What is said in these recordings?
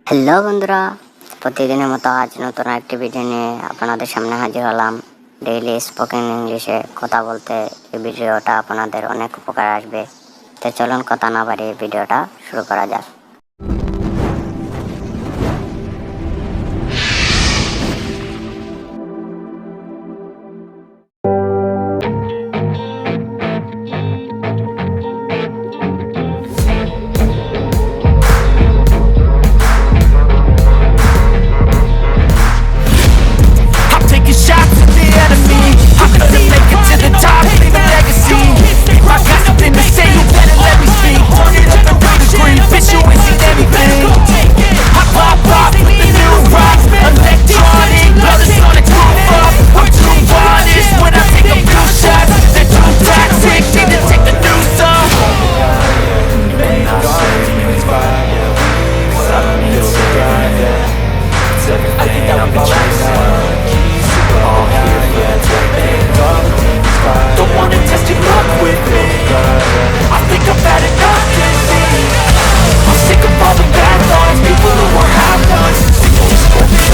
Hello বন্ধুরা, প্রতিদিনের মতো আজ নতুন একটি ভিডিও নিয়ে আপনাদের সামনে হাজির হলাম। ডেইলি স্পোকেন ইংলিশে কথা বলতে এই ভিডিওটা আপনাদের অনেক উপকার আসবে। তো চলুন কথা না বাড়িয়ে ভিডিওটা শুরু করা যাক। I'm taking shots at the enemy. I'm gonna make it to the top, leave a legacy. If I got something to say, you better let me speak. Turn it up and real degree, bitch, you ain't seen anything. I pop off with the new rock, electronic, bloodasonic groove up. I'm too honest when I take a few shots. They're too toxic, need to take the news off. I think that would be don't wanna test your luck with me. I think I've had enough lately. I'm sick of all the bad thoughts, people who are half-nots. Sick of this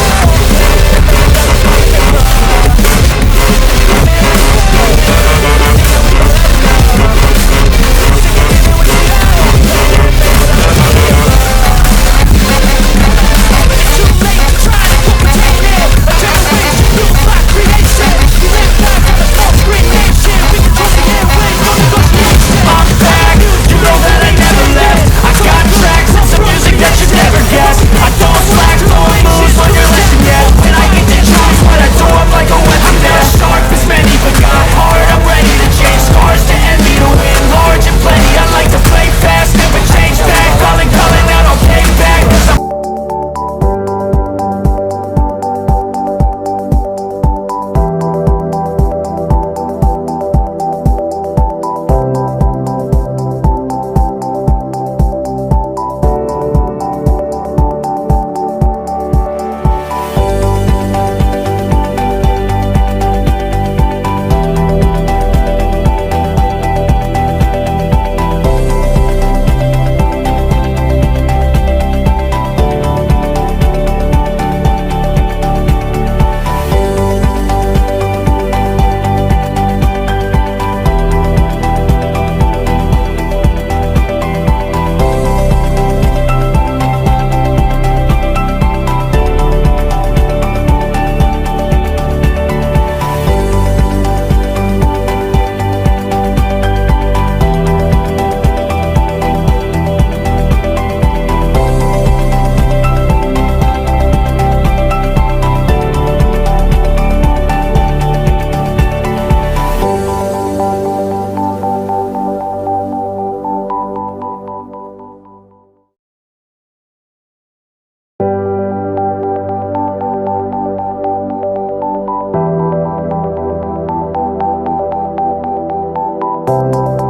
Thank you.